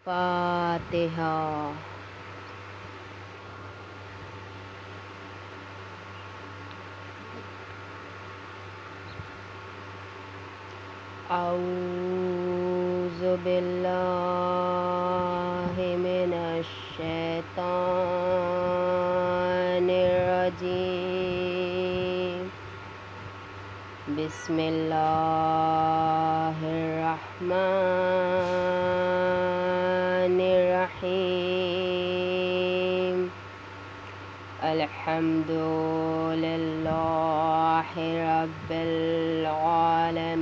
فاتحہ۔ اعوذ باللہ من الشیطان الرجیم۔ بسم اللہ الرحمن الرحیم۔ الحمد للہ رب العالمین،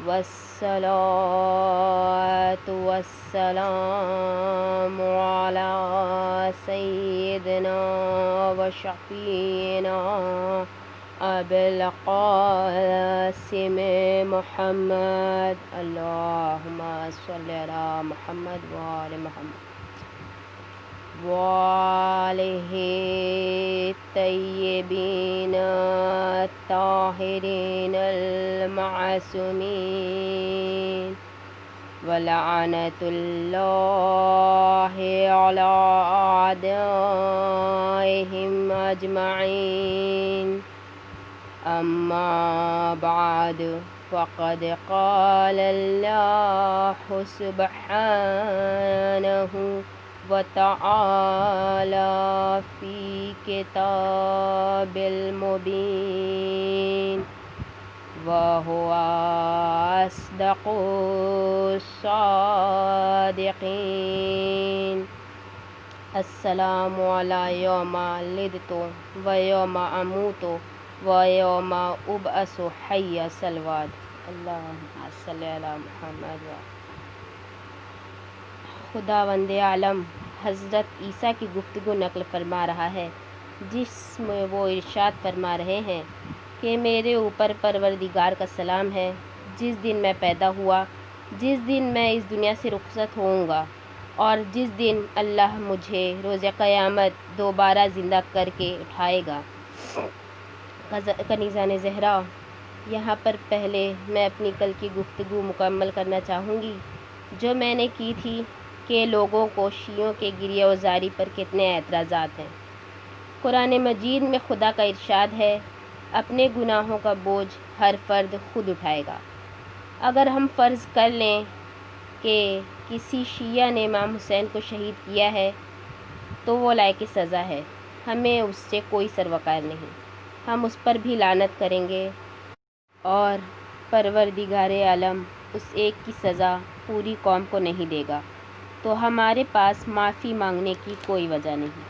والصلاة والسلام علی سیدنا و شفیعنا ابی القاسم محمد، اللہم صلی علی محمد وآل محمد وآلہ الطیبین الطاہرین المعصومین، ولعنۃ اللہ علی اعدائہم اجمعین۔ اما بعد، فقد قال اللہ سبحانہ وتعالی فی کتاب المبین، وہو اصدق الصادقین۔ السلام علی یوم ولدت و یوم اموت و یوم ابعث حیا، صلوات اللہم صلی علی محمد۔ خداوند عالم حضرت عیسیٰ کی گفتگو نقل فرما رہا ہے، جس میں وہ ارشاد فرما رہے ہیں کہ میرے اوپر پروردگار کا سلام ہے، جس دن میں پیدا ہوا، جس دن میں اس دنیا سے رخصت ہوں گا، اور جس دن اللہ مجھے روز قیامت دوبارہ زندہ کر کے اٹھائے گا۔ کنیزان زہرا، یہاں پر پہلے میں اپنی کل کی گفتگو مکمل کرنا چاہوں گی، جو میں نے کی تھی کہ لوگوں کو شیعوں کے گریہ وزاری پر کتنے اعتراضات ہیں۔ قرآن مجید میں خدا کا ارشاد ہے، اپنے گناہوں کا بوجھ ہر فرد خود اٹھائے گا۔ اگر ہم فرض کر لیں کہ کسی شیعہ نے امام حسین کو شہید کیا ہے تو وہ لائق سزا ہے، ہمیں اس سے کوئی سروکار نہیں، ہم اس پر بھی لعنت کریں گے، اور پروردگار عالم اس ایک کی سزا پوری قوم کو نہیں دے گا، تو ہمارے پاس معافی مانگنے کی کوئی وجہ نہیں۔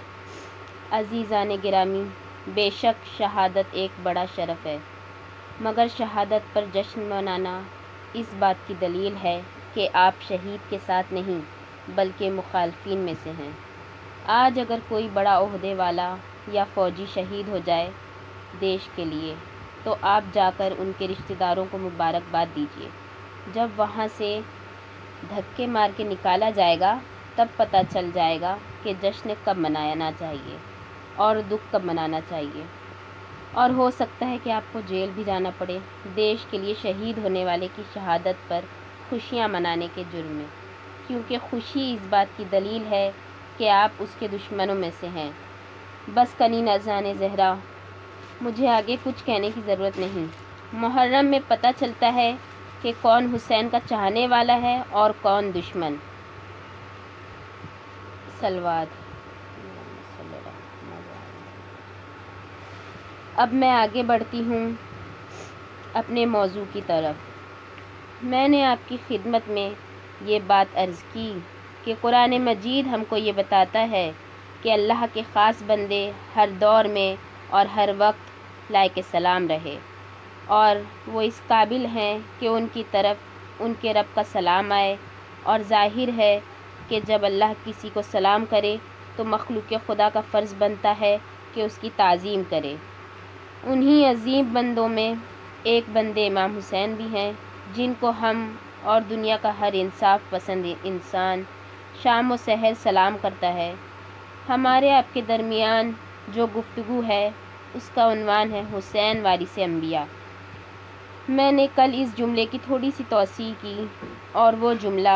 عزیزان گرامی، بے شک شہادت ایک بڑا شرف ہے، مگر شہادت پر جشن منانا اس بات کی دلیل ہے کہ آپ شہید کے ساتھ نہیں بلکہ مخالفین میں سے ہیں۔ آج اگر کوئی بڑا عہدے والا یا فوجی شہید ہو جائے دیش کے لیے، تو آپ جا کر ان کے رشتہ داروں کو مبارکباد دیجیے۔ جب وہاں سے دھکے مار کے نکالا جائے گا تب پتہ چل جائے گا کہ جشن کب منانا چاہیے اور دکھ کب منانا چاہیے، اور ہو سکتا ہے کہ آپ کو جیل بھی جانا پڑے دیش کے لیے شہید ہونے والے کی شہادت پر خوشیاں منانے کے جرم میں، کیونکہ خوشی اس بات کی دلیل ہے کہ آپ اس کے دشمنوں میں سے ہیں۔ بس کنیزان زہرا، مجھے آگے کچھ کہنے کی ضرورت نہیں۔ محرم میں پتہ چلتا ہے کہ کون حسین کا چاہنے والا ہے اور کون دشمن۔ صلوات۔ اب میں آگے بڑھتی ہوں اپنے موضوع کی طرف۔ میں نے آپ کی خدمت میں یہ بات عرض کی کہ قرآن مجید ہم کو یہ بتاتا ہے کہ اللہ کے خاص بندے ہر دور میں اور ہر وقت لائق سلام رہے، اور وہ اس قابل ہیں کہ ان کی طرف ان کے رب کا سلام آئے، اور ظاہر ہے کہ جب اللہ کسی کو سلام کرے تو مخلوق خدا کا فرض بنتا ہے کہ اس کی تعظیم کرے۔ انہی عظیم بندوں میں ایک بندے امام حسین بھی ہیں، جن کو ہم اور دنیا کا ہر انصاف پسند انسان شام و سحر سلام کرتا ہے۔ ہمارے آپ کے درمیان جو گفتگو ہے اس کا عنوان ہے حسین وارث انبیاء۔ میں نے کل اس جملے کی تھوڑی سی توسیع کی، اور وہ جملہ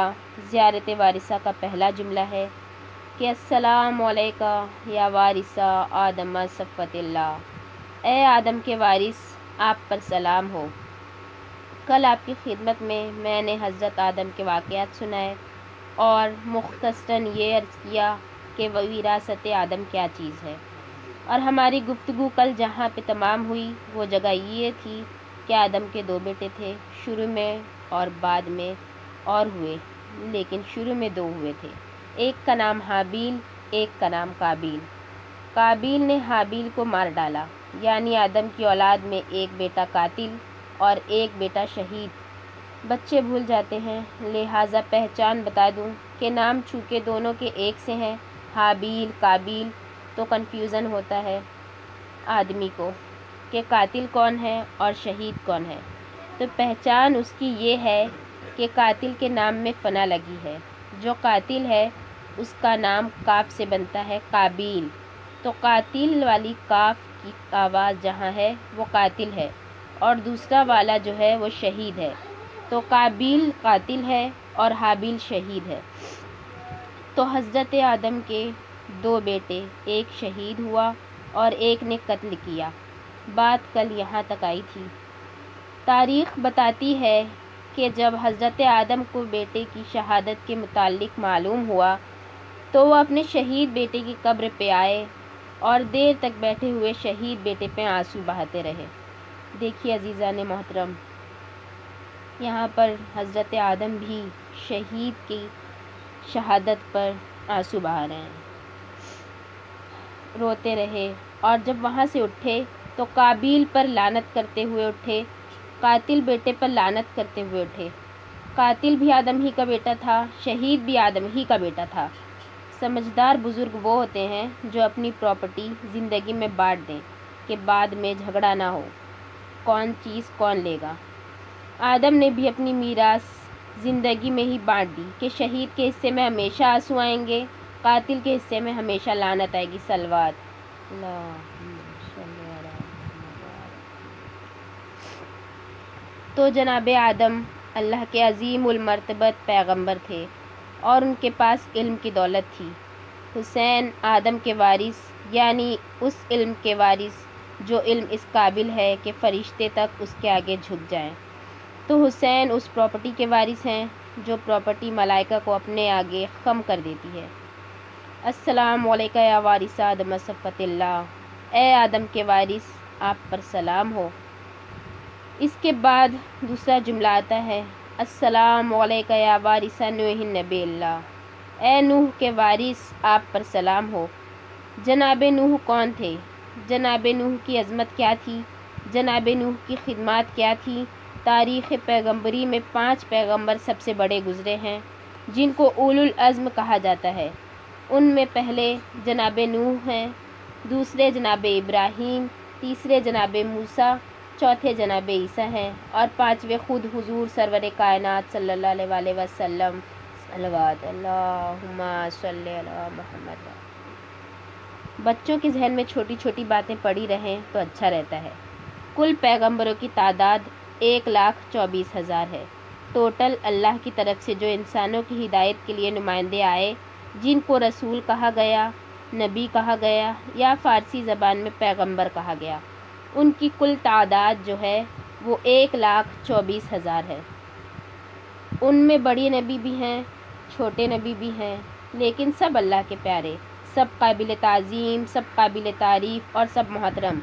زیارت وارثہ کا پہلا جملہ ہے کہ السلام علیکہ یا وارثہ آدم صفوت اللہ، اے آدم کے وارث آپ پر سلام ہو۔ کل آپ کی خدمت میں نے حضرت آدم کے واقعات سنائے اور مختصراً یہ عرض کیا کہ وراثت آدم کیا چیز ہے، اور ہماری گفتگو کل جہاں پہ تمام ہوئی وہ جگہ یہ تھی کہ آدم کے 2 بیٹے تھے، شروع میں اور بعد میں اور ہوئے، لیکن شروع میں 2 ہوئے تھے، ایک کا نام حابیل، ایک کا نام قابیل۔ قابیل نے حابیل کو مار ڈالا، یعنی آدم کی اولاد میں ایک بیٹا قاتل اور ایک بیٹا شہید۔ بچے بھول جاتے ہیں، لہٰذا پہچان بتا دوں کہ نام چونکہ دونوں کے ایک سے ہیں، حابیل قابیل، تو کنفیوژن ہوتا ہے آدمی کو کہ قاتل کون ہے اور شہید کون ہے۔ تو پہچان اس کی یہ ہے کہ قاتل کے نام میں فنا لگی ہے، جو قاتل ہے اس کا نام کاف سے بنتا ہے قابیل، تو قاتل والی کاف کی آواز جہاں ہے وہ قاتل ہے، اور دوسرا والا جو ہے وہ شہید ہے، تو قابیل قاتل ہے اور حابیل شہید ہے۔ تو حضرت آدم کے 2 بیٹے، ایک شہید ہوا اور ایک نے قتل کیا۔ بات کل یہاں تک آئی تھی۔ تاریخ بتاتی ہے کہ جب حضرت آدم کو بیٹے کی شہادت کے متعلق معلوم ہوا تو وہ اپنے شہید بیٹے کی قبر پہ آئے اور دیر تک بیٹھے ہوئے شہید بیٹے پہ آنسو بہاتے رہے۔ دیکھیے عزیزان محترم، یہاں پر حضرت آدم بھی شہید کی شہادت پر آنسو بہا رہے ہیں، روتے رہے، اور جب وہاں سے اٹھے تو قابیل پر لعنت کرتے ہوئے اٹھے، قاتل بیٹے پر لعنت کرتے ہوئے اٹھے۔ قاتل بھی آدم ہی کا بیٹا تھا، شہید بھی آدم ہی کا بیٹا تھا۔ سمجھدار بزرگ وہ ہوتے ہیں جو اپنی پراپرٹی زندگی میں بانٹ دیں کہ بعد میں جھگڑا نہ ہو کون چیز کون لے گا۔ آدم نے بھی اپنی میراث زندگی میں ہی بانٹ دی کہ شہید کے حصے میں ہمیشہ آنسو آئیں گے، قاتل کے حصے میں ہمیشہ لعنت آئے گی۔ صلوات تو جناب آدم اللہ کے عظیم المرتبت پیغمبر تھے اور ان کے پاس علم کی دولت تھی۔ حسین آدم کے وارث، یعنی اس علم کے وارث جو علم اس قابل ہے کہ فرشتے تک اس کے آگے جھک جائیں، تو حسین اس پراپرٹی کے وارث ہیں جو پراپرٹی ملائکہ کو اپنے آگے خم کر دیتی ہے۔ السلام علیکہ یا وارث آدم صفوت اللہ، اے آدم کے وارث آپ پر سلام ہو۔ اس کے بعد دوسرا جملہ آتا ہے السلام علیکہ یا وارث نوح نبی اللہ، اے نوح کے وارث آپ پر سلام ہو۔ جناب نوح کون تھے؟ جناب نوح کی عظمت کیا تھی؟ جناب نوح کی خدمات کیا تھی؟ تاریخ پیغمبری میں 5 پیغمبر سب سے بڑے گزرے ہیں جن کو اولو العزم کہا جاتا ہے۔ ان میں پہلے جناب نوح ہیں، دوسرے جناب ابراہیم، تیسرے جناب موسیٰ، چوتھے جناب عیسیٰ ہیں، اور 5ویں خود حضور سرور کائنات صلی اللہ علیہ وآلہ وسلم۔ صلوات اللہم صلی علی محمد۔ بچوں کے ذہن میں چھوٹی چھوٹی باتیں پڑی رہیں تو اچھا رہتا ہے۔ کل پیغمبروں کی تعداد 1,24,000 ہے۔ ٹوٹل اللہ کی طرف سے جو انسانوں کی ہدایت کے لیے نمائندے آئے، جن کو رسول کہا گیا، نبی کہا گیا یا فارسی زبان میں پیغمبر کہا گیا، ان کی کل تعداد جو ہے وہ 1,24,000 ہے۔ ان میں بڑے نبی بھی ہیں، چھوٹے نبی بھی ہیں، لیکن سب اللہ کے پیارے، سب قابل تعظیم، سب قابل تعریف اور سب محترم۔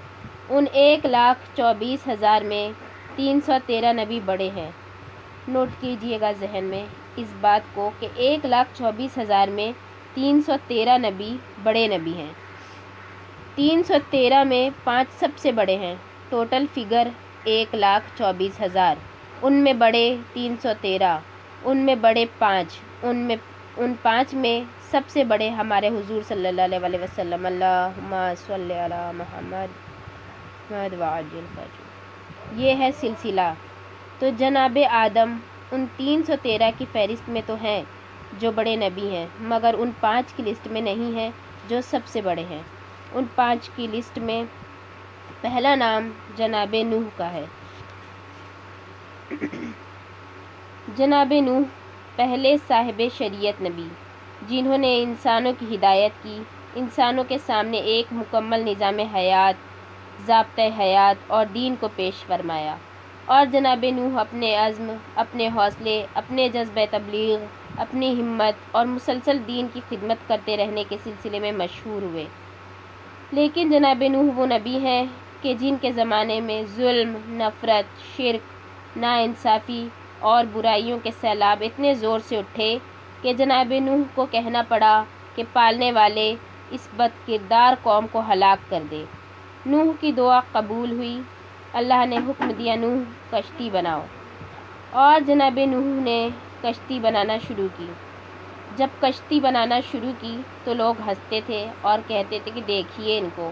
ان 1,24,000 میں 313 نبی بڑے ہیں۔ نوٹ کیجئے گا ذہن میں اس بات کو کہ 1,24,000 میں 313 نبی بڑے نبی ہیں، 313 میں 5 سب سے بڑے ہیں، ٹوٹل فگر 1,24,000۔ ان میں بڑے 313، ان میں بڑے 5، ان 5 میں سب سے بڑے ہمارے حضور صلی اللہ علیہ وسلم۔ اللہم صلی علی محمد وعجل فرجہ۔ یہ ہے سلسلہ۔ تو جناب آدم ان 313 کی فہرست میں تو ہیں جو بڑے نبی ہیں، مگر ان 5 کی لسٹ میں نہیں ہیں جو سب سے بڑے ہیں۔ ان 5 کی لسٹ میں پہلا نام جناب نوح کا ہے۔ جناب نوح پہلے صاحب شریعت نبی، جنہوں نے انسانوں کی ہدایت کی، انسانوں کے سامنے ایک مکمل نظام حیات، ضابطۂ حیات اور دین کو پیش فرمایا، اور جناب نوح اپنے عزم، اپنے حوصلے، اپنے جذبہ تبلیغ، اپنی ہمت اور مسلسل دین کی خدمت کرتے رہنے کے سلسلے میں مشہور ہوئے۔ لیکن جناب نوح وہ نبی ہیں کہ جن کے زمانے میں ظلم، نفرت، شرک، ناانصافی اور برائیوں کے سیلاب اتنے زور سے اٹھے کہ جناب نوح کو کہنا پڑا کہ پالنے والے اس بد کردار قوم کو ہلاک کر دے۔ نوح کی دعا قبول ہوئی، اللہ نے حکم دیا نوح کشتی بناؤ، اور جناب نوح نے کشتی بنانا شروع کی۔ جب کشتی بنانا شروع کی تو لوگ ہنستے تھے اور کہتے تھے کہ دیکھیے ان کو،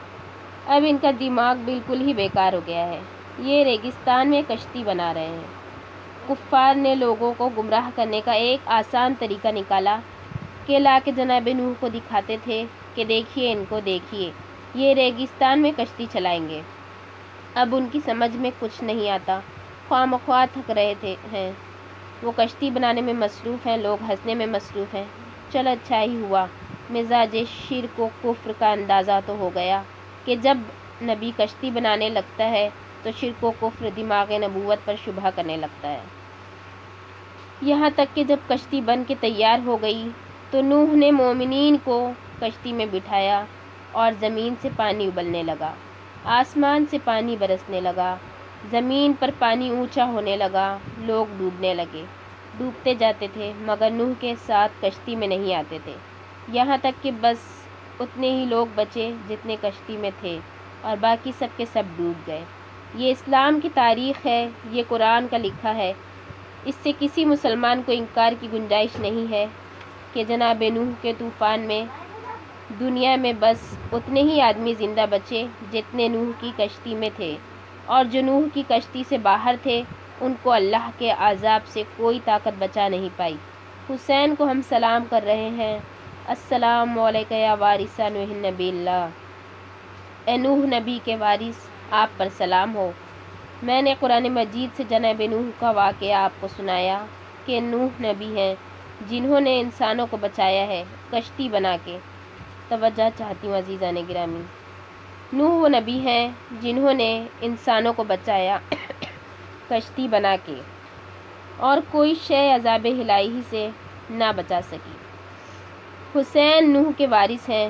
اب ان کا دماغ بالکل ہی بیکار ہو گیا ہے، یہ ریگستان میں کشتی بنا رہے ہیں۔ کفار نے لوگوں کو گمراہ کرنے کا ایک آسان طریقہ نکالا کہ لا کے جناب نوح کو دکھاتے تھے کہ دیکھیے ان کو، دیکھیے یہ ریگستان میں کشتی چلائیں گے۔ اب ان کی سمجھ میں کچھ نہیں آتا، خواہ مخواہ تھک رہے ہیں، وہ کشتی بنانے میں مصروف ہیں، لوگ ہنسنے میں مصروف ہیں۔ چل اچھا ہی ہوا، مزاج شرک و کفر کا اندازہ تو ہو گیا کہ جب نبی کشتی بنانے لگتا ہے تو شرک و کفر دماغ نبوت پر شبہ کرنے لگتا ہے۔ یہاں تک کہ جب کشتی بن کے تیار ہو گئی تو نوح نے مومنین کو کشتی میں بٹھایا اور زمین سے پانی ابلنے لگا، آسمان سے پانی برسنے لگا، زمین پر پانی اونچا ہونے لگا، لوگ ڈوبنے لگے، ڈوبتے جاتے تھے مگر نوح کے ساتھ کشتی میں نہیں آتے تھے، یہاں تک کہ بس اتنے ہی لوگ بچے جتنے کشتی میں تھے اور باقی سب کے سب ڈوب گئے۔ یہ اسلام کی تاریخ ہے، یہ قرآن کا لکھا ہے، اس سے کسی مسلمان کو انکار کی گنجائش نہیں ہے کہ جناب نوح کے طوفان میں دنیا میں بس اتنے ہی آدمی زندہ بچے جتنے نوح کی کشتی میں تھے، اور جو نوح کی کشتی سے باہر تھے ان کو اللہ کے عذاب سے کوئی طاقت بچا نہیں پائی۔ حسین کو ہم سلام کر رہے ہیں، السلام علیکہ یا وارث نوح نبی اللہ، اے نوح نبی کے وارث آپ پر سلام ہو۔ میں نے قرآن مجید سے جناب نوح کا واقعہ آپ کو سنایا کہ نوح نبی ہیں جنہوں نے انسانوں کو بچایا ہے کشتی بنا کے۔ توجہ چاہتی ہوں عزیزان گرامی، نوح وہ نبی ہیں جنہوں نے انسانوں کو بچایا کشتی بنا کے، اور کوئی شے عذاب الہی سے نہ بچا سکی۔ حسین نوح کے وارث ہیں۔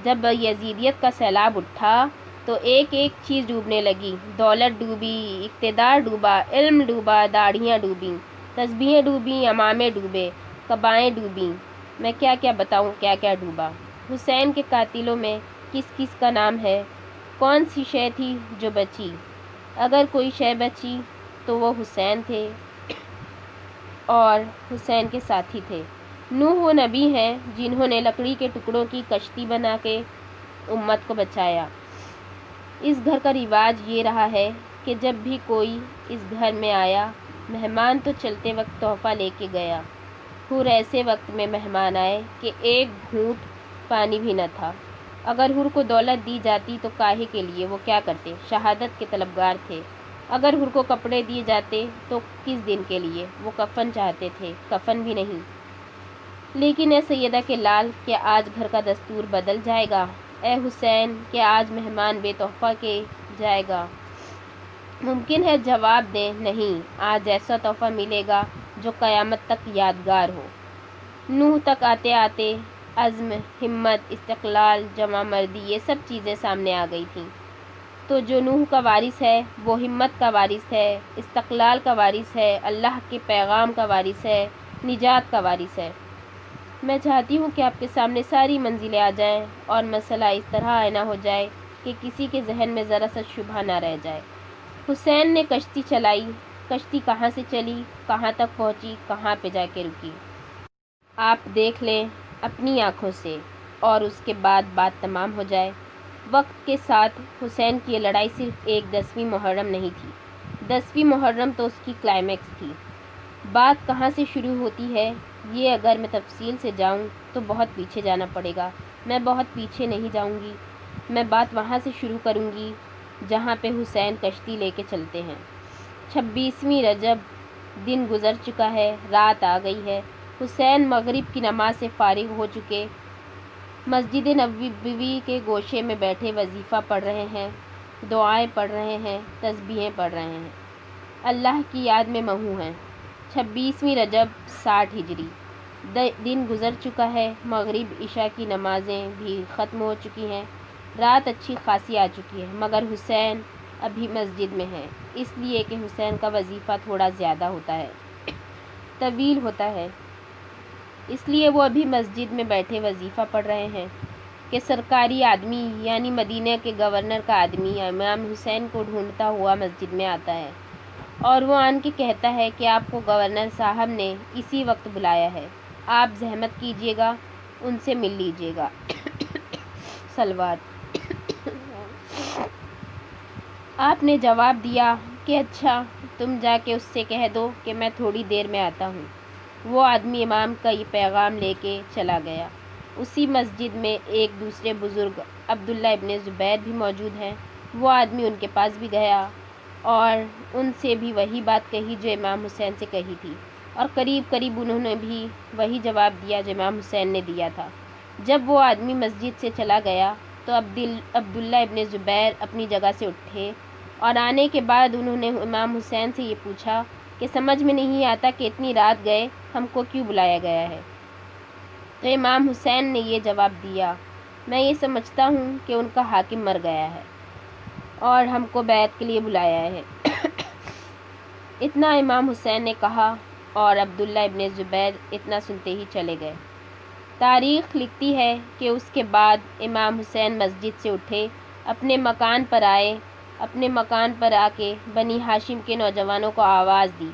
جب یزیدیت کا سیلاب اٹھا تو ایک ایک چیز ڈوبنے لگی، دولت ڈوبی، اقتدار ڈوبا، علم ڈوبا، داڑھیاں ڈوبیں، تسبیحیں ڈوبیں، امامے ڈوبے، قبائیں ڈوبیں، میں کیا کیا بتاؤں کیا کیا ڈوبا۔ حسین کے قاتلوں میں کس کس کا نام ہے؟ کون سی شے تھی جو بچی؟ اگر کوئی شے بچی تو وہ حسین تھے اور حسین کے ساتھی تھے۔ نوح وہ نبی ہیں جنہوں نے لکڑی کے ٹکڑوں کی کشتی بنا کے امت کو بچایا۔ اس گھر کا رواج یہ رہا ہے کہ جب بھی کوئی اس گھر میں آیا، مہمان تو چلتے وقت تحفہ لے کے گیا، حور ایسے وقت میں مہمان آئے کہ ایک گھونٹ پانی بھی نہ تھا، اگر حور کو دولت دی جاتی تو کاہے کے لیے، وہ کیا کرتے؟ شہادت کے طلبگار تھے۔ اگر حور کو کپڑے دیے جاتے تو کس دن کے لیے؟ وہ کفن چاہتے تھے، کفن بھی نہیں۔ لیکن اے سیدہ کے لال، کیا آج گھر کا دستور بدل جائے گا؟ اے حسین، کیا آج مہمان بے تحفہ کے جائے گا؟ ممکن ہے جواب دیں، نہیں، آج ایسا تحفہ ملے گا جو قیامت تک یادگار ہو۔ نوح تک آتے آتے عزم، ہمت، استقلال، جمع مردی، یہ سب چیزیں سامنے آ گئی تھیں۔ تو جو نوح کا وارث ہے وہ ہمت کا وارث ہے، استقلال کا وارث ہے، اللہ کے پیغام کا وارث ہے، نجات کا وارث ہے۔ میں چاہتی ہوں کہ آپ کے سامنے ساری منزلیں آ جائیں اور مسئلہ اس طرح آئینہ ہو جائے کہ کسی کے ذہن میں ذرا سا شبہ نہ رہ جائے۔ حسین نے کشتی چلائی، کشتی کہاں سے چلی، کہاں تک پہنچی، کہاں پہ جا کے رکی، آپ دیکھ لیں اپنی آنکھوں سے، اور اس کے بعد بات تمام ہو جائے۔ وقت کے ساتھ حسین کی یہ لڑائی صرف ایک 10ویں محرم نہیں تھی، 10ویں محرم تو اس کی کلائمیکس تھی۔ بات کہاں سے شروع ہوتی ہے یہ اگر میں تفصیل سے جاؤں تو بہت پیچھے جانا پڑے گا، میں بہت پیچھے نہیں جاؤں گی، میں بات وہاں سے شروع کروں گی جہاں پہ حسین کشتی لے کے چلتے ہیں۔ 26ویں رجب، دن گزر چکا ہے، رات آ گئی ہے۔ حسین مغرب کی نماز سے فارغ ہو چکے مسجد نبوی کے گوشے میں بیٹھے وظیفہ پڑھ رہے ہیں، دعائیں پڑھ رہے ہیں، تسبیحیں پڑھ رہے ہیں، اللہ کی یاد میں مہو ہیں۔ 26ویں رجب 60 ہجری، دن گزر چکا ہے، مغرب عشاء کی نمازیں بھی ختم ہو چکی ہیں، رات اچھی خاصی آ چکی ہے، مگر حسین ابھی مسجد میں ہیں، اس لیے کہ حسین کا وظیفہ تھوڑا زیادہ ہوتا ہے، طویل ہوتا ہے، اس لیے وہ ابھی مسجد میں بیٹھے وظیفہ پڑھ رہے ہیں کہ سرکاری آدمی یعنی مدینہ کے گورنر کا آدمی امام حسین کو ڈھونڈتا ہوا مسجد میں آتا ہے، اور وہ آن کے کہتا ہے کہ آپ کو گورنر صاحب نے اسی وقت بلایا ہے، آپ زحمت کیجیے گا، ان سے مل لیجیے گا۔ صلوات۔ آپ نے جواب دیا کہ اچھا، تم جا کے اس سے کہہ دو کہ میں تھوڑی دیر میں آتا ہوں۔ وہ آدمی امام کا یہ پیغام لے کے چلا گیا۔ اسی مسجد میں ایک دوسرے بزرگ عبداللہ ابن زبیر بھی موجود ہیں۔ وہ آدمی ان کے پاس بھی گیا اور ان سے بھی وہی بات کہی جو امام حسین سے کہی تھی، اور قریب قریب انہوں نے بھی وہی جواب دیا جو امام حسین نے دیا تھا۔ جب وہ آدمی مسجد سے چلا گیا تو عبداللہ ابن زبیر اپنی جگہ سے اٹھے، اور آنے کے بعد انہوں نے امام حسین سے یہ پوچھا کہ سمجھ میں نہیں آتا کہ اتنی رات گئے ہم کو کیوں بلایا گیا ہے؟ تو امام حسین نے یہ جواب دیا، میں یہ سمجھتا ہوں کہ ان کا حاکم مر گیا ہے اور ہم کو بیعت کے لیے بلایا ہے۔ اتنا امام حسین نے کہا اور عبداللہ ابن زبیر اتنا سنتے ہی چلے گئے۔ تاریخ لکھتی ہے کہ اس کے بعد امام حسین مسجد سے اٹھے، اپنے مکان پر آئے، اپنے مکان پر آ کے بنی ہاشم کے نوجوانوں کو آواز دی۔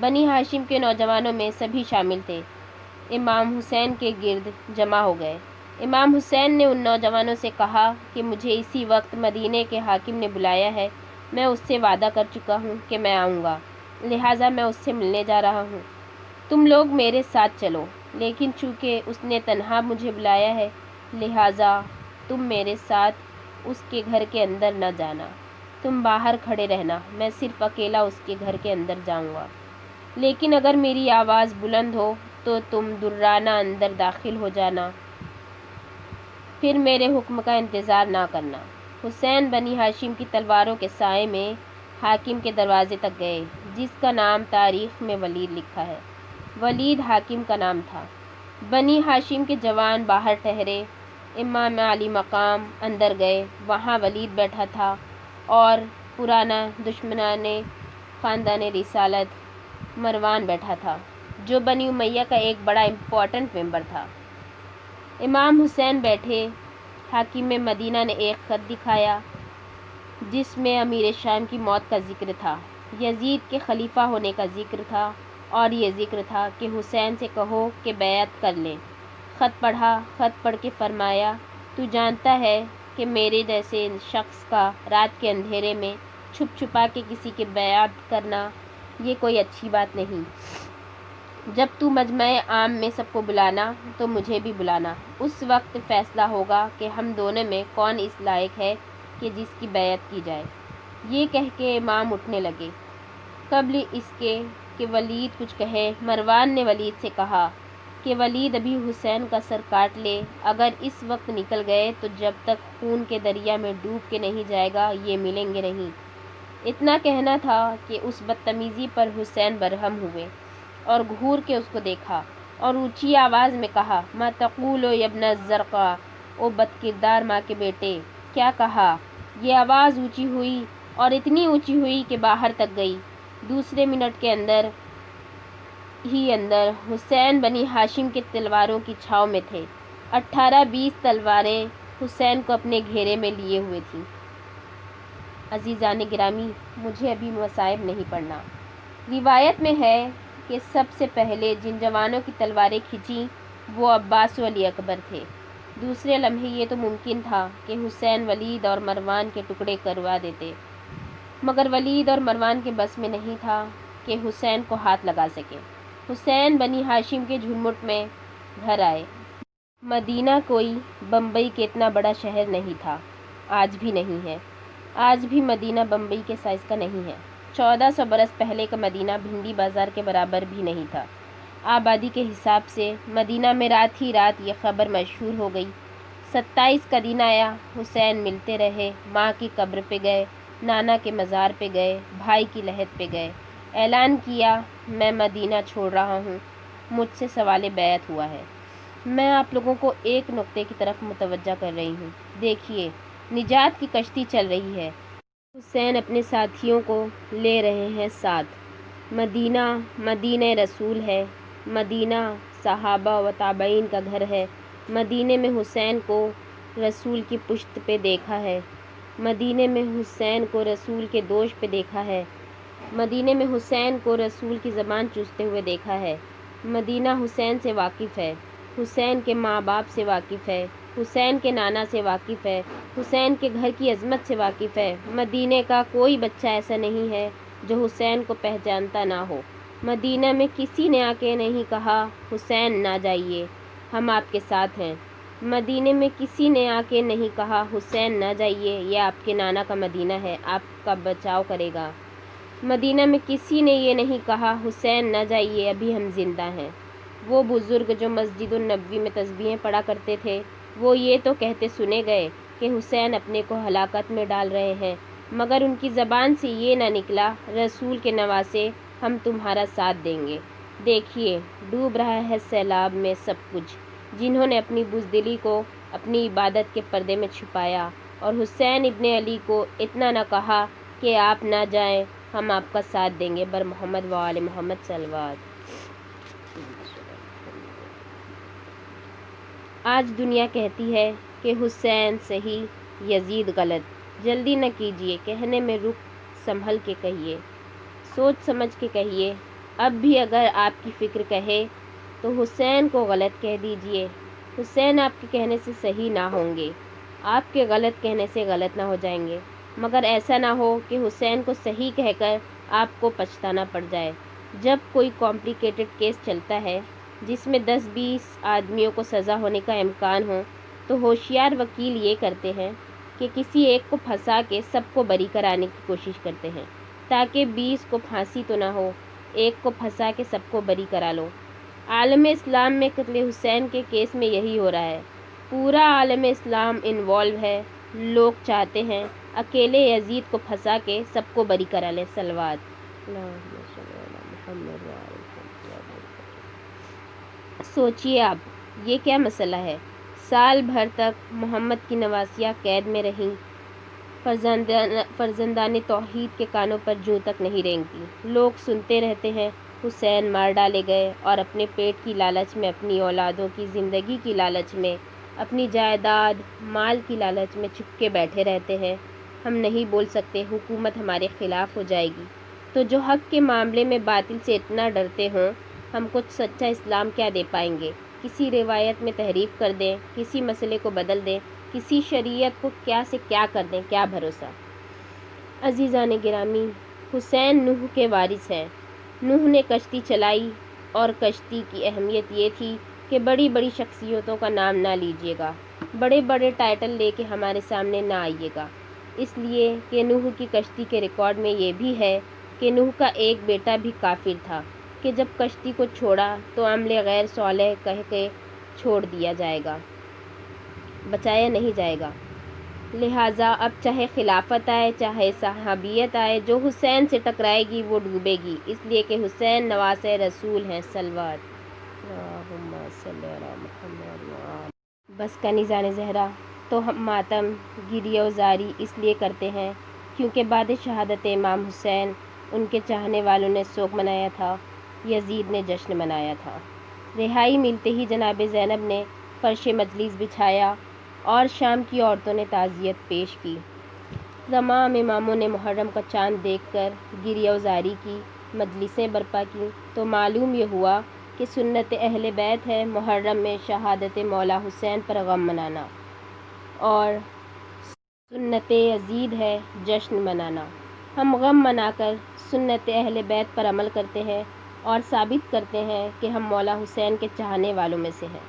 بنی ہاشم کے نوجوانوں میں سبھی شامل تھے، امام حسین کے گرد جمع ہو گئے۔ امام حسین نے ان نوجوانوں سے کہا کہ مجھے اسی وقت مدینے کے حاکم نے بلایا ہے، میں اس سے وعدہ کر چکا ہوں کہ میں آؤں گا، لہٰذا میں اس سے ملنے جا رہا ہوں، تم لوگ میرے ساتھ چلو، لیکن چونکہ اس نے تنہا مجھے بلایا ہے لہٰذا تم میرے ساتھ اس کے گھر کے اندر نہ جانا، تم باہر کھڑے رہنا، میں صرف اکیلا اس کے گھر کے اندر جاؤں گا، لیکن اگر میری آواز بلند ہو تو تم درانہ اندر داخل ہو جانا، پھر میرے حکم کا انتظار نہ کرنا۔ حسین بنی ہاشم کی تلواروں کے سائے میں حاکم کے دروازے تک گئے، جس کا نام تاریخ میں ولید لکھا ہے۔ ولید حاکم کا نام تھا۔ بنی ہاشم کے جوان باہر ٹھہرے، امام علی مقام اندر گئے، وہاں ولید بیٹھا تھا اور پرانا دشمنان خاندان رسالت مروان بیٹھا تھا، جو بنی امیہ کا ایک بڑا امپورٹنٹ ممبر تھا۔ امام حسین بیٹھے، حاکم مدینہ نے ایک خط دکھایا جس میں امیر شام کی موت کا ذکر تھا، یزید کے خلیفہ ہونے کا ذکر تھا، اور یہ ذکر تھا کہ حسین سے کہو کہ بیعت کر لیں۔ خط پڑھا، خط پڑھ کے فرمایا، تو جانتا ہے کہ میرے جیسے شخص کا رات کے اندھیرے میں چھپ چھپا کے کسی کے بیعت کرنا یہ کوئی اچھی بات نہیں، جب تو مجمع عام میں سب کو بلانا تو مجھے بھی بلانا، اس وقت فیصلہ ہوگا کہ ہم دونوں میں کون اس لائق ہے کہ جس کی بیعت کی جائے۔ یہ کہہ کے امام اٹھنے لگے۔ قبل اس کے کہ ولید کچھ کہے، مروان نے ولید سے کہا کہ ولید ابھی حسین کا سر کاٹ لے، اگر اس وقت نکل گئے تو جب تک خون کے دریا میں ڈوب کے نہیں جائے گا یہ ملیں گے نہیں۔ اتنا کہنا تھا کہ اس بدتمیزی پر حسین برہم ہوئے اور گھور کے اس کو دیکھا اور اونچی آواز میں کہا، ما تقول یا ابن الزرقاء، او بد کردار ماں کے بیٹے، کیا کہا؟ یہ آواز اونچی ہوئی اور اتنی اونچی ہوئی کہ باہر تک گئی۔ دوسرے منٹ کے اندر ہی اندر حسین بنی ہاشم کے تلواروں کی چھاؤں میں تھے۔ 18-20 تلواریں حسین کو اپنے گھیرے میں لیے ہوئے تھیں۔ عزیزان گرامی، مجھے ابھی مصائب نہیں پڑھنا۔ روایت میں ہے کہ سب سے پہلے جن جوانوں کی تلواریں کھنچیں وہ عباس و علی اکبر تھے۔ دوسرے لمحے یہ تو ممکن تھا کہ حسین ولید اور مروان کے ٹکڑے کروا دیتے، مگر ولید اور مروان کے بس میں نہیں تھا کہ حسین کو ہاتھ لگا سکے۔ حسین بنی ہاشم کے جھرمٹ میں گھر آئے۔ مدینہ کوئی بمبئی کے اتنا بڑا شہر نہیں تھا، آج بھی نہیں ہے، آج بھی مدینہ بمبئی کے سائز کا نہیں ہے۔ 1400 برس پہلے کا مدینہ بھنڈی بازار کے برابر بھی نہیں تھا۔ آبادی کے حساب سے مدینہ میں رات ہی رات یہ خبر مشہور ہو گئی۔ 27 کا دن آیا، حسین ملتے رہے، ماں کی قبر پہ گئے، نانا کے مزار پہ گئے، بھائی کی لحد پہ گئے، اعلان کیا میں مدینہ چھوڑ رہا ہوں، مجھ سے سوال بیعت ہوا ہے۔ میں آپ لوگوں کو ایک نقطے کی طرف متوجہ کر رہی ہوں۔ دیکھیے، نجات کی کشتی چل رہی ہے۔ حسین اپنے ساتھیوں کو لے رہے ہیں ساتھ۔ مدینہ مدینہ رسول ہے، مدینہ صحابہ و تابعین کا گھر ہے۔ مدینے میں حسین کو رسول کی پشت پہ دیکھا ہے، مدینے میں حسین کو رسول کے دوش پہ دیکھا ہے، مدینے میں حسین کو رسول کی زبان چوستے ہوئے دیکھا ہے۔ مدینہ حسین سے واقف ہے، حسین کے ماں باپ سے واقف ہے، حسین کے نانا سے واقف ہے، حسین کے گھر کی عظمت سے واقف ہے۔ مدینے کا کوئی بچہ ایسا نہیں ہے جو حسین کو پہچانتا نہ ہو۔ مدینہ میں کسی نے آ کے نہیں کہا حسین نہ جائیے، ہم آپ کے ساتھ ہیں۔ مدینے میں کسی نے آ کے نہیں کہا حسین نہ جائیے، یہ آپ کے نانا کا مدینہ ہے، آپ کا بچاؤ کرے گا۔ مدینہ میں کسی نے یہ نہیں کہا حسین نہ جائیے، ابھی ہم زندہ ہیں۔ وہ بزرگ جو مسجد النبوی میں تسبیحیں پڑھا کرتے تھے، وہ یہ تو کہتے سنے گئے کہ حسین اپنے کو ہلاکت میں ڈال رہے ہیں، مگر ان کی زبان سے یہ نہ نکلا رسول کے نواسے ہم تمہارا ساتھ دیں گے۔ دیکھیے، ڈوب رہا ہے سیلاب میں سب کچھ۔ جنہوں نے اپنی بزدلی کو اپنی عبادت کے پردے میں چھپایا اور حسین ابن علی کو اتنا نہ کہا کہ آپ نہ جائیں، ہم آپ کا ساتھ دیں گے۔ بر محمد و آل محمد صلوات۔ آج دنیا کہتی ہے کہ حسین صحیح، یزید غلط۔ جلدی نہ کیجیے، کہنے میں رخ سنبھل کے کہیے، سوچ سمجھ کے کہیے۔ اب بھی اگر آپ کی فکر کہے تو حسین کو غلط کہہ دیجیے۔ حسین آپ کے کہنے سے صحیح نہ ہوں گے، آپ کے غلط کہنے سے غلط نہ ہو جائیں گے، مگر ایسا نہ ہو کہ حسین کو صحیح کہہ کر آپ کو پچھتانا پڑ جائے۔ جب کوئی کمپلیکیٹڈ کیس چلتا ہے جس میں 10-20 آدمیوں کو سزا ہونے کا امکان ہو، تو ہوشیار وکیل یہ کرتے ہیں کہ کسی ایک کو پھنسا کے سب کو بری کرانے کی کوشش کرتے ہیں، تاکہ 20 کو پھانسی تو نہ ہو، ایک کو پھنسا کے سب کو بری کرا لو۔ عالم اسلام میں قتل حسین کے کیس میں یہی ہو رہا ہے۔ پورا عالم اسلام انوالو ہے۔ لوگ چاہتے ہیں اکیلے یزید کو پھنسا کے سب کو بری کرا لیں۔ صلوات۔ سوچئے آپ، یہ کیا مسئلہ ہے؟ سال بھر تک محمد کی نواسیاں قید میں رہیں، فرزندان توحید کے کانوں پر جوں تک نہیں رینگتی۔ لوگ سنتے رہتے ہیں حسین مار ڈالے گئے، اور اپنے پیٹ کی لالچ میں، اپنی اولادوں کی زندگی کی لالچ میں، اپنی جائیداد مال کی لالچ میں چھپ کے بیٹھے رہتے ہیں۔ ہم نہیں بول سکتے حکومت ہمارے خلاف ہو جائے گی، تو جو حق کے معاملے میں باطل سے اتنا ڈرتے ہوں، ہم کچھ سچا اسلام کیا دے پائیں گے؟ کسی روایت میں تحریف کر دیں، کسی مسئلے کو بدل دیں، کسی شریعت کو کیا سے کیا کر دیں، کیا بھروسہ؟ عزیزان گرامی، حسین نوح کے وارث ہیں۔ نوح نے کشتی چلائی، اور کشتی کی اہمیت یہ تھی کہ بڑی بڑی شخصیتوں کا نام نہ لیجیے گا، بڑے بڑے ٹائٹل لے کے ہمارے سامنے نہ آئیے گا، اس لیے کہ نوح کی کشتی کے ریکارڈ میں یہ بھی ہے کہ نوح کا ایک بیٹا بھی کافر تھا، کہ جب کشتی کو چھوڑا تو عمل غیر صالح کہہ کے چھوڑ دیا جائے گا، بچایا نہیں جائے گا۔ لہٰذا اب چاہے خلافت آئے، چاہے صحابیت آئے، جو حسین سے ٹکرائے گی وہ ڈوبے گی، اس لیے کہ حسین نواسۂ رسول ہیں۔ صلوات۔ اللہم صلی علی محمد و آل۔ بس کا نیزان زہرا۔ تو ہم ماتم، گریہ و زاری اس لیے کرتے ہیں کیونکہ بعد شہادت امام حسین ان کے چاہنے والوں نے سوگ منایا تھا، یزید نے جشن منایا تھا۔ رہائی ملتے ہی جناب زینب نے فرش مجلس بچھایا اور شام کی عورتوں نے تعزیت پیش کی۔ تمام اماموں نے محرم کا چاند دیکھ کر گریہ و زاری کی، مجلسیں برپا کی، تو معلوم یہ ہوا کہ سنت اہل بیت ہے محرم میں شہادت مولا حسین پر غم منانا، اور سنت یزید ہے جشن منانا۔ ہم غم منا کر سنت اہل بیت پر عمل کرتے ہیں اور ثابت کرتے ہیں کہ ہم مولا حسین کے چاہنے والوں میں سے ہیں۔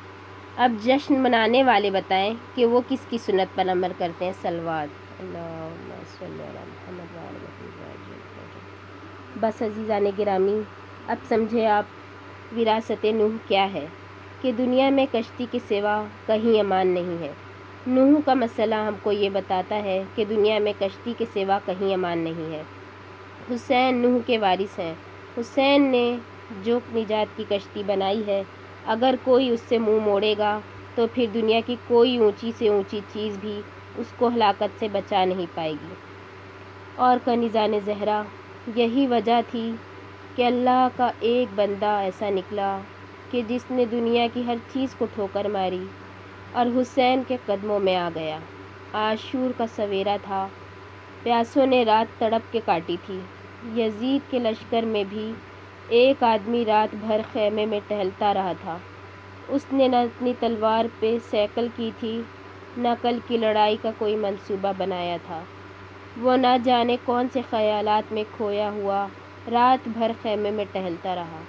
اب جشن منانے والے بتائیں کہ وہ کس کی سنت پر عمل کرتے ہیں۔ صلوات۔ اللہم صلی علی محمد و آل محمد۔ بس عزیزان گرامی، اب سمجھے آپ وراثت نوح کیا ہے، کہ دنیا میں کشتی کے سوا کہیں امان نہیں ہے۔ نوح کا مسئلہ ہم کو یہ بتاتا ہے کہ دنیا میں کشتی کے سوا کہیں امان نہیں ہے۔ حسین نوح کے وارث ہیں۔ حسین نے جو نجات کی کشتی بنائی ہے، اگر کوئی اس سے منہ موڑے گا تو پھر دنیا کی کوئی اونچی سے اونچی چیز بھی اس کو ہلاکت سے بچا نہیں پائے گی۔ اور کنیزان زہرا، یہی وجہ تھی کہ اللہ کا ایک بندہ ایسا نکلا کہ جس نے دنیا کی ہر چیز کو ٹھوکر ماری اور حسین کے قدموں میں آ گیا۔ عاشور کا سویرا تھا، پیاسوں نے رات تڑپ کے کاٹی تھی۔ یزید کے لشکر میں بھی ایک آدمی رات بھر خیمے میں ٹہلتا رہا تھا۔ اس نے نہ اپنی تلوار پہ سیکل کی تھی، نہ کل کی لڑائی کا کوئی منصوبہ بنایا تھا۔ وہ نہ جانے کون سے خیالات میں کھویا ہوا رات بھر خیمے میں ٹہلتا رہا۔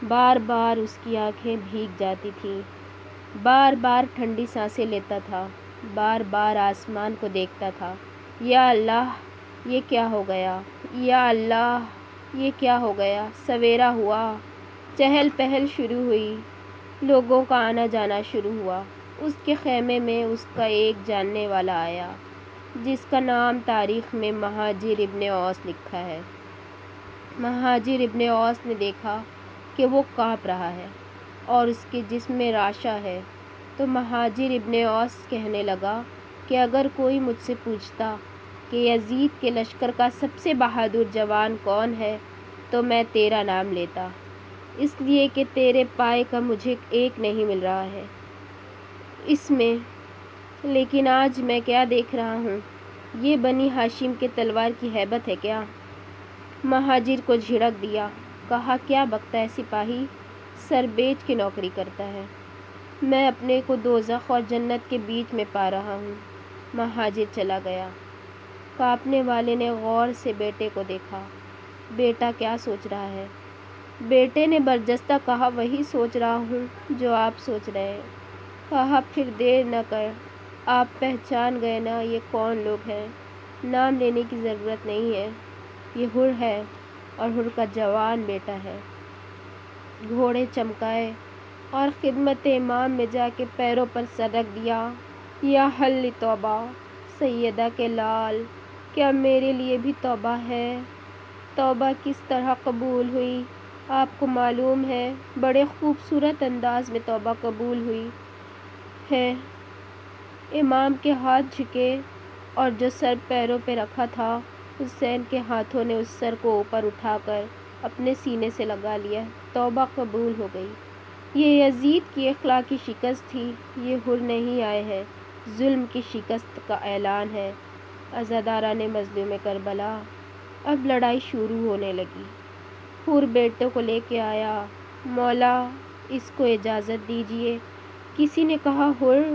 بار بار اس کی آنکھیں بھیگ جاتی تھیں، بار بار ٹھنڈی سانسیں لیتا تھا، بار بار آسمان کو دیکھتا تھا۔ یا اللہ، یہ کیا ہو گیا؟ یا اللہ، یہ کیا ہو گیا؟ سویرا ہوا، چہل پہل شروع ہوئی، لوگوں کا آنا جانا شروع ہوا۔ اس کے خیمے میں اس کا ایک جاننے والا آیا، جس کا نام تاریخ میں مہاجر ابن اوس لکھا ہے۔ مہاجر ابن اوس نے دیکھا کہ وہ کانپ رہا ہے اور اس کے جسم میں راشا ہے، تو مہاجر ابن اوس کہنے لگا کہ اگر کوئی مجھ سے پوچھتا کہ یزید کے لشکر کا سب سے بہادر جوان کون ہے تو میں تیرا نام لیتا، اس لیے کہ تیرے پائے کا مجھے ایک نہیں مل رہا ہے اس میں۔ لیکن آج میں کیا دیکھ رہا ہوں، یہ بنی ہاشم کے تلوار کی ہیبت ہے کیا؟ مہاجر کو جھڑک دیا، کہا کیا بکتا ہے سپاہی، سر بیچ کے نوکری کرتا ہے، میں اپنے کو دوزخ اور جنت کے بیچ میں پا رہا ہوں۔ مہاجر چلا گیا۔ کانپنے والے نے غور سے بیٹے کو دیکھا۔ بیٹا کیا سوچ رہا ہے؟ بیٹے نے برجستہ کہا وہی سوچ رہا ہوں جو آپ سوچ رہے ہیں۔ کہا پھر دیر نہ کر، آپ پہچان گئے نا یہ کون لوگ ہیں؟ نام لینے کی ضرورت نہیں ہے، یہ حر ہے اور حر کا جوان بیٹا ہے۔ گھوڑے چمکائے اور خدمت امام میں جا کے پیروں پر سر رکھ دیا۔ یا حل توبہ، سیدہ کے لال، کیا میرے لیے بھی توبہ ہے؟ توبہ کس طرح قبول ہوئی آپ کو معلوم ہے؟ بڑے خوبصورت انداز میں توبہ قبول ہوئی ہے۔ امام کے ہاتھ جھکے اور جو سر پیروں پہ رکھا تھا، حسین کے ہاتھوں نے اس سر کو اوپر اٹھا کر اپنے سینے سے لگا لیا۔ توبہ قبول ہو گئی۔ یہ یزید کی اخلاقی شکست تھی، یہ حر نہیں آئے ہیں، ظلم کی شکست کا اعلان ہے۔ عزاداران مظلوم کربلا، اب لڑائی شروع ہونے لگی۔ حر بیٹوں کو لے کے آیا۔ مولا، اس کو اجازت دیجیے۔ کسی نے کہا حر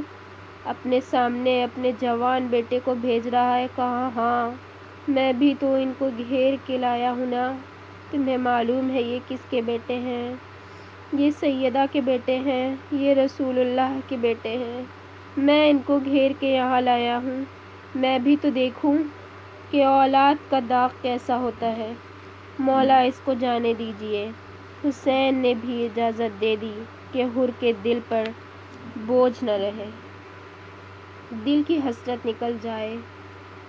اپنے سامنے اپنے جوان بیٹے کو بھیج رہا ہے؟ کہا ہاں، میں بھی تو ان کو گھیر کے لایا ہوں نا۔ تمہیں معلوم ہے یہ کس کے بیٹے ہیں؟ یہ سیدہ کے بیٹے ہیں، یہ رسول اللہ کے بیٹے ہیں۔ میں ان کو گھیر کے یہاں لایا ہوں، میں بھی تو دیکھوں کہ اولاد کا داغ کیسا ہوتا ہے۔ مولا، اس کو جانے دیجیے۔ حسین نے بھی اجازت دے دی کہ حر کے دل پر بوجھ نہ رہے، دل کی حسرت نکل جائے۔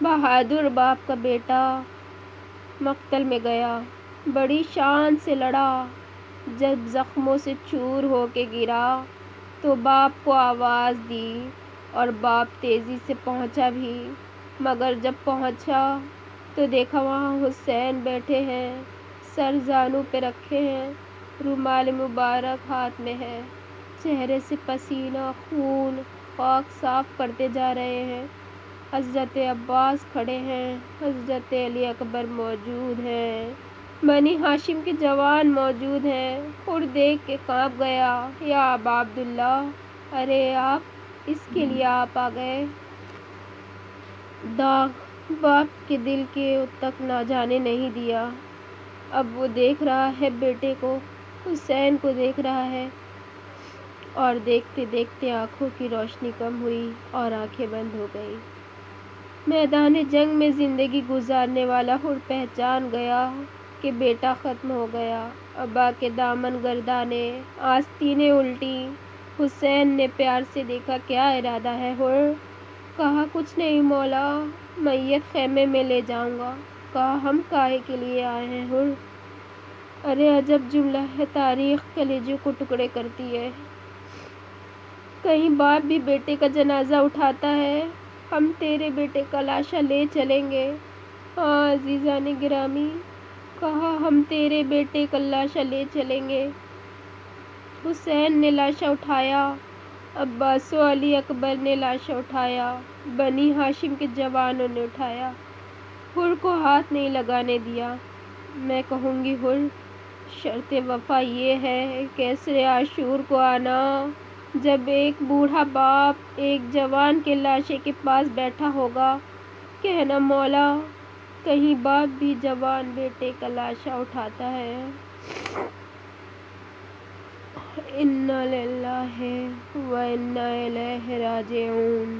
بہادر باپ کا بیٹا مقتل میں گیا، بڑی شان سے لڑا۔ جب زخموں سے چور ہو کے گرا تو باپ کو آواز دی اور باپ تیزی سے پہنچا بھی، مگر جب پہنچا تو دیکھا وہاں حسین بیٹھے ہیں، سر زانوں پہ رکھے ہیں، رومال مبارک ہاتھ میں ہے، چہرے سے پسینہ خون خاک صاف کرتے جا رہے ہیں۔ حضرت عباس کھڑے ہیں، حضرت علی اکبر موجود ہیں، بنی ہاشم کے جوان موجود ہیں۔ حر دیکھ کے کانپ گیا۔ یا ابا عبداللہ، ارے آپ، اس کے لیے آپ آ گئے؟ داغ باپ کے دل کے تک نہ جانے نہیں دیا۔ اب وہ دیکھ رہا ہے بیٹے کو، حسین کو دیکھ رہا ہے، اور دیکھتے دیکھتے آنکھوں کی روشنی کم ہوئی اور آنکھیں بند ہو گئی۔ میدان جنگ میں زندگی گزارنے والا حر پہچان گیا کہ بیٹا ختم ہو گیا۔ ابا کے دامن گردانے، آستینیں الٹی۔ حسین نے پیار سے دیکھا، کیا ارادہ ہے حر؟ کہا کچھ نہیں مولا، میت خیمے میں لے جاؤں گا۔ کہا ہم کاہے کے لیے آئے ہیں حر؟ ارے عجب جملہ ہے، تاریخ کلیجے کو ٹکڑے کرتی ہے۔ کہیں باپ بھی بیٹے کا جنازہ اٹھاتا ہے؟ ہم تیرے بیٹے کا لاشا لے چلیں گے۔ ہاں عزیزان گرامی، کہا ہم تیرے بیٹے کا لاشا لے چلیں گے۔ حسین نے لاشا اٹھایا، عباس و علی اکبر نے لاشا اٹھایا، بنی ہاشم کے جوانوں نے اٹھایا، حر کو ہاتھ نہیں لگانے دیا۔ میں کہوں گی حر، شرط وفا یہ ہے کہ کیسر عاشور کو آنا، جب ایک بوڑھا باپ ایک جوان کے لاشے کے پاس بیٹھا ہوگا، کہنا مولا کہیں باپ بھی جوان بیٹے کا لاشا اٹھاتا ہے۔ انا للہ و انا الیہ راجعون۔